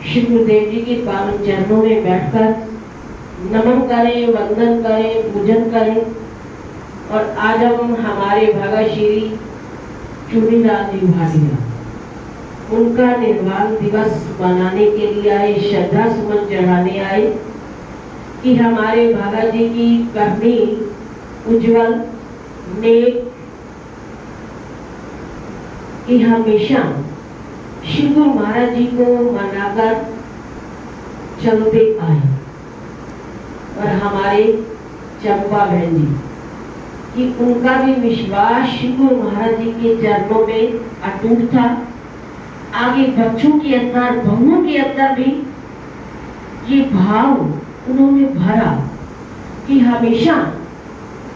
श्री गुरुदेव जी के पावन चरणों में बैठकर नमन करें, वंदन करें, पूजन करें। और आज हम हमारे भगत श्री चूड़ीलाल जी भाटिया उनका निर्वाण दिवस मनाने के लिए आए, श्रद्धा सुमन चढ़ाने आए कि हमारे भगत जी की करनी उज्जवल नेक कि हमेशा श्री गुरु महाराज जी को मनाकर चलते आए। और हमारे चंपा बहन जी कि उनका भी विश्वास श्री गुरु महाराज जी के चरणों में अटूट था। आगे बच्चों के अंदर, बहुओं के अंदर भी ये भाव उन्होंने भरा कि हमेशा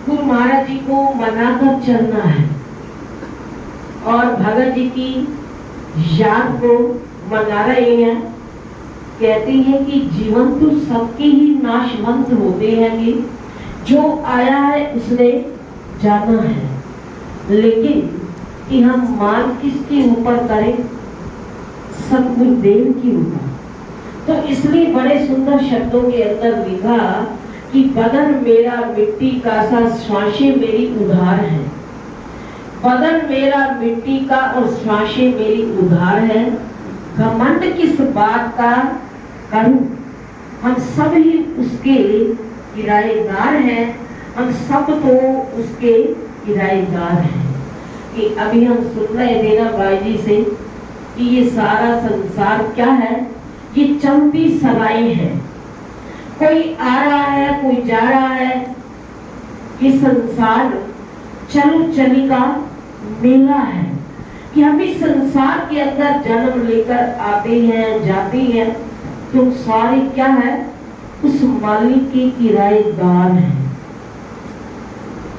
गुरु महाराज जी को मनाकर चलना है और भगत जी की याद को मना रहे हैं। कहते हैं कि जीवन तो सबके ही नाशवंत होते हैं कि जो आया है उसने जाना है, लेकिन कि हम मान किसके ऊपर करें? सतगुरुदेव के ऊपर। तो इसलिए बड़े सुंदर शब्दों के अंदर लिखा कि बदन मेरा मिट्टी का सा, श्वासें मेरी उधार है। बदन मेरा मिट्टी का और श्वासें मेरी उधार है। घमंड किस बात का करूं? हम सब ही उसके किराएदार हैं। हम सब तो उसके किराएदार हैं। कि अभी हम सुन रहे थे ना भाई जी से कि ये सारा संसार क्या है? ये चलती सवाई है। कोई आ रहा है, कोई जा रहा है। ये संसार चलो चली का मेला है कि हम इस संसार के अंदर जन्म लेकर आते हैं, जाते हैं, तो सारे क्या है? उस मालिक के किराएदार हैं।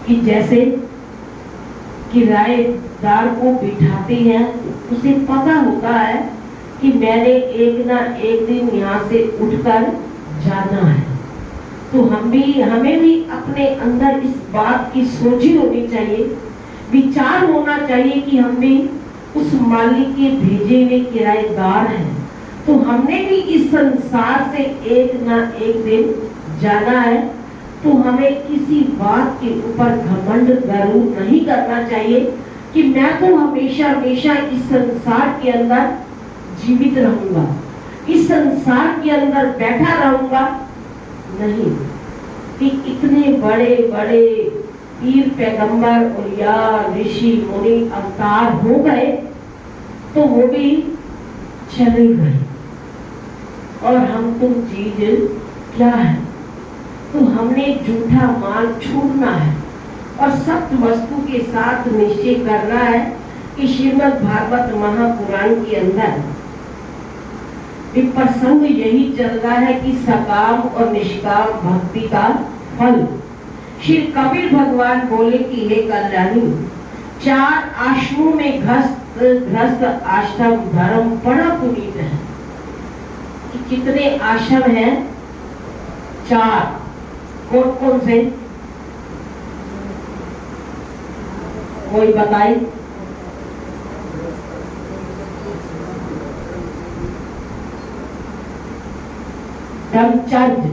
कि जैसे किराएदार को बिठाते हैं, उसे पता होता है कि मैंने एक ना एक दिन यहाँ से उठकर जाना है। तो हमें भी अपने अंदर इस बात की सोची होनी चाहिए, विचार होना चाहिए कि हम भी उस मालिक के भेजे हुए किराएदार हैं। तो हमने भी इस संसार से एक ना एक दिन जाना है। तो हमें किसी बात के ऊपर घमंड गर्व नहीं करना चाहिए कि मैं तो हमेशा हमेशा इस संसार के अंदर जीवित रहूंगा, इस संसार के अंदर बैठा रहूंगा। नहीं, कि इतने बड़े बड़े पीर पैगंबर और या ऋषि मुनि अवतार हो गए तो वो भी चले गए। और हम तुम चीज क्या है? तो हमने झूठा माल छोड़ना है और सत्य वस्तु के साथ निश्चय करना है कि श्रीमद् भागवत महापुराण के अंदर प्रसंग यही चल रहा है कि सकाम और निष्काम भक्ति का फल। श्री कबीर भगवान बोले कि हे कल्याणी, 4 आश्रमों में गृहस्थ आश्रम धर्म बड़ा पुनीत है। कि कितने आश्रम हैं? 4। कौन कौन से? कोई बताए? ब्रह्मचर्य,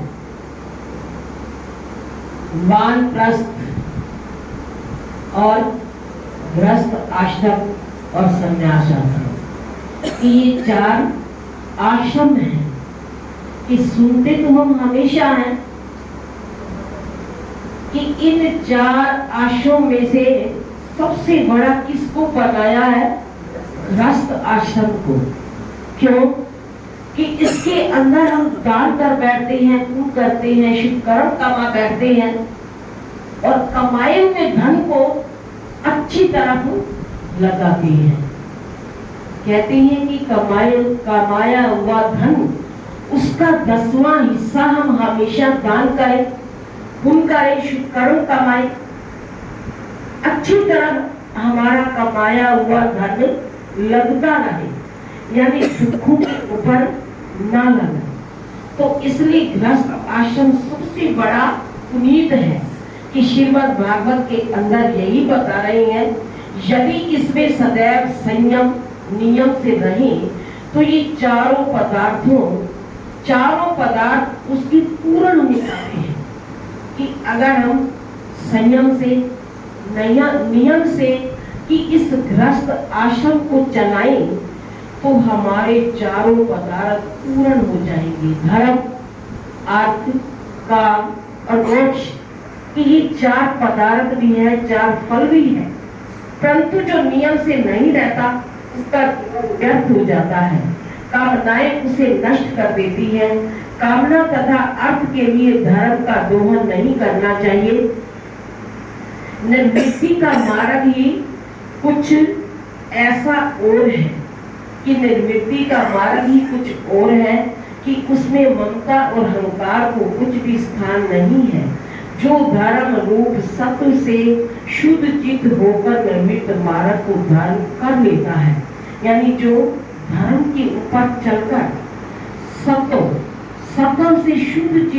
वानप्रस्थ और गृहस्थ आश्रम और संन्यास आश्रम, ये 4 आश्रम हैं कि सुनते तो हम हमेशा हैं कि इन 4 आश्रम में से सबसे बड़ा किसको बनाया है? गृहस्थ आश्रम को। क्यों? कि इसके अंदर हम दान कर बैठते हैं, पुण्य करते हैं, शुभ कर्म कमा बैठते हैं और कमाए हुए धन को अच्छी तरह लगाते हैं। कहते हैं कि कमाया हुआ धन, उसका 10वां हिस्सा हम हमेशा दान करें, पुण्य करें, शुभ कर्म कमाएं, अच्छी तरह हमारा कमाया हुआ धन लगता रहे, यानी दुखों के ऊपर ना लगे। तो इसलिए गृहस्थ आश्रम सबसे बड़ा पुनीत है कि श्रीमद् भागवत के अंदर यही बता रहे हैं, यदि इसमें सदैव संयम नियम से रहें तो ये चारों पदार्थ उसकी पूर्ण हो जाते हैं। कि अगर हम संयम से नियम से कि इस गृहस्थ आश्रम को चलाएं तो हमारे चारों पदार्थ पूर्ण हो जाएंगे। धर्म, अर्थ, काम और मोक्ष कि ये 4 पदार्थ भी है, 4 फल भी है, परंतु जो नियम से नहीं रहता उसका व्यर्थ हो जाता है। कामनाएं उसे नष्ट कर देती है। कामना तथा अर्थ के लिए धर्म का दोहन नहीं करना चाहिए। निर्वृत्ति का मार्ग ही कुछ ऐसा और है कि निर्वृत्ति का मार्ग ही कुछ और है कि उसमें ममता और अहंकार को कुछ भी स्थान नहीं है। जो धर्म रूप सत्व से शुद्ध चित्त होकर निर्मित मार्ग को धारण कर लेता है, यानी जो धर्म के ऊपर चलकर सत्व से शुद्ध चित्त